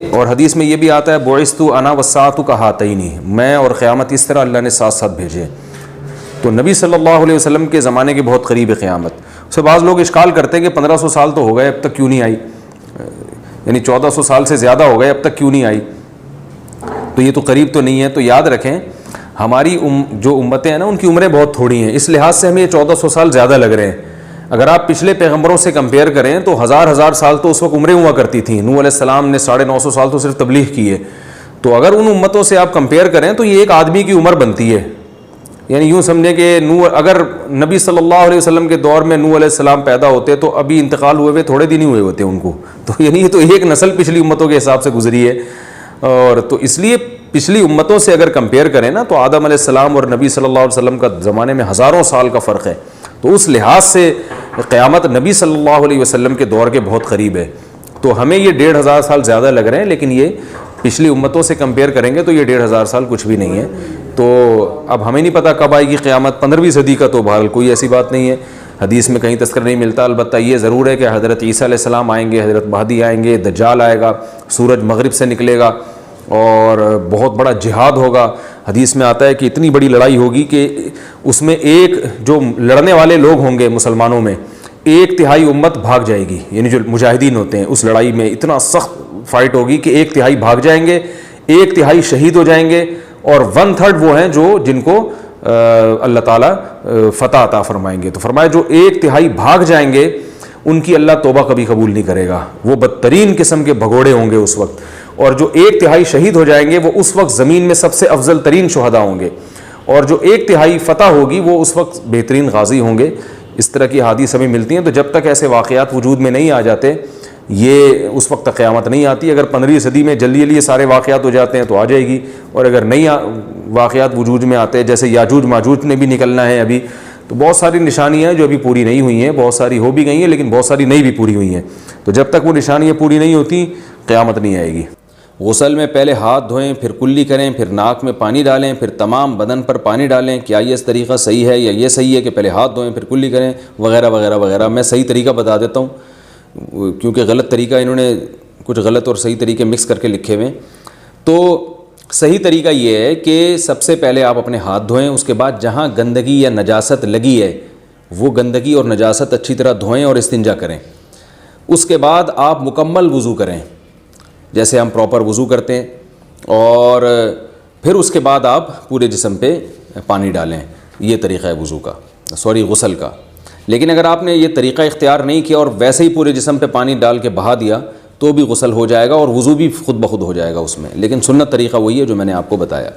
اور حدیث میں یہ بھی آتا ہے بعثت انا والساعۃ کہاتین، میں اور قیامت اس طرح اللہ نے ساتھ ساتھ بھیجے. تو نبی صلی اللہ علیہ وسلم کے زمانے کے بہت قریب ہے قیامت. اس سے بعض لوگ اشکال کرتے ہیں کہ 1500 سال تو ہو گئے اب تک کیوں نہیں آئی، یعنی 1400 سال سے زیادہ ہو گئے اب تک کیوں نہیں آئی، تو یہ تو قریب تو نہیں ہے. تو یاد رکھیں ہماری جو امتیں ہیں نا ان کی عمریں بہت تھوڑی ہیں، اس لحاظ سے ہمیں یہ 1400 سال زیادہ لگ رہے ہیں. اگر آپ پچھلے پیغمبروں سے کمپیئر کریں تو ہزار سال تو اس وقت عمریں ہوا کرتی تھیں. نوح علیہ السلام نے 950 سال تو صرف تبلیغ کی ہے. تو اگر ان امتوں سے آپ کمپیئر کریں تو یہ ایک آدمی کی عمر بنتی ہے. یعنی یوں سمجھیں کہ اگر نبی صلی اللہ علیہ وسلم کے دور میں نوح علیہ السلام پیدا ہوتے تو ابھی انتقال ہوئے تھوڑے دن ہی ہوئے ہوتے ان کو. تو یعنی یہ تو ایک نسل پچھلی امتوں کے حساب سے گزری ہے. اور تو اس لیے پچھلی امتوں سے اگر کمپیئر کریں نا تو آدم علیہ السلام اور نبی صلی اللہ علیہ وسلم کا زمانے میں ہزاروں سال کا فرق ہے. تو اس لحاظ سے قیامت نبی صلی اللہ علیہ وسلم کے دور کے بہت قریب ہے. تو ہمیں یہ 1500 سال زیادہ لگ رہے ہیں، لیکن یہ پچھلی امتوں سے کمپیئر کریں گے تو یہ 1500 سال کچھ بھی نہیں ہے. تو اب ہمیں نہیں پتہ کب آئے گی قیامت. 15ویں صدی کا تو بہرحال کوئی ایسی بات نہیں ہے، حدیث میں کہیں تذکر نہیں ملتا. البتہ یہ ضرور ہے کہ حضرت عیسیٰ علیہ السلام آئیں گے، حضرت مہدی آئیں گے، دجال آئے گا، سورج مغرب سے نکلے گا اور بہت بڑا جہاد ہوگا. حدیث میں آتا ہے کہ اتنی بڑی لڑائی ہوگی کہ اس میں ایک جو لڑنے والے لوگ ہوں گے مسلمانوں میں 1/3 امت بھاگ جائے گی. یعنی جو مجاہدین ہوتے ہیں اس لڑائی میں اتنا سخت فائٹ ہوگی کہ 1/3 بھاگ جائیں گے، 1/3 شہید ہو جائیں گے، اور 1/3 وہ ہیں جن کو اللہ تعالیٰ فتح عطا فرمائیں گے. تو فرمایا جو 1/3 بھاگ جائیں گے ان کی اللہ توبہ کبھی قبول نہیں کرے گا. وہ بدترین قسم کے بھگوڑے ہوں گے اس وقت. اور جو 1/3 شہید ہو جائیں گے وہ اس وقت زمین میں سب سے افضل ترین شہداء ہوں گے. اور جو 1/3 فتح ہوگی وہ اس وقت بہترین غازی ہوں گے. اس طرح کی حدیث ہمیں ملتی ہیں. تو جب تک ایسے واقعات وجود میں نہیں آ جاتے یہ اس وقت تک قیامت نہیں آتی. اگر 15ویں صدی میں جلدی یہ سارے واقعات ہو جاتے ہیں تو آ جائے گی. اور اگر نہیں واقعات وجود میں آتے جیسے یاجوج ماجوج نے بھی نکلنا ہے ابھی، تو بہت ساری نشانیاں ہیں جو ابھی پوری نہیں ہوئی ہیں. بہت ساری ہو بھی گئی ہیں لیکن بہت ساری نہیں بھی پوری ہوئی ہیں. تو جب تک وہ نشانیاں پوری نہیں ہوتی قیامت نہیں آئے گی. غسل میں پہلے ہاتھ دھوئیں، پھر کلی کریں، پھر ناک میں پانی ڈالیں، پھر تمام بدن پر پانی ڈالیں. کیا یہ طریقہ صحیح ہے یا یہ صحیح ہے کہ پہلے ہاتھ دھوئیں پھر کلی کریں وغیرہ وغیرہ وغیرہ؟ میں صحیح طریقہ بتا دیتا ہوں کیونکہ غلط طریقہ انہوں نے کچھ غلط اور صحیح طریقے مکس کر کے لکھے ہوئے. تو صحیح طریقہ یہ ہے کہ سب سے پہلے آپ اپنے ہاتھ دھوئیں، اس کے بعد جہاں گندگی یا نجاست لگی ہے وہ گندگی اور نجاست اچھی طرح دھوئیں اور استنجا کریں. اس کے بعد آپ مکمل وضو کریں جیسے ہم پراپر وضو کرتے ہیں، اور پھر اس کے بعد آپ پورے جسم پہ پانی ڈالیں. یہ طریقہ ہے وضو کا، غسل کا. لیکن اگر آپ نے یہ طریقہ اختیار نہیں کیا اور ویسے ہی پورے جسم پہ پانی ڈال کے بہا دیا تو بھی غسل ہو جائے گا اور وضو بھی خود بخود ہو جائے گا اس میں. لیکن سنت طریقہ وہی ہے جو میں نے آپ کو بتایا.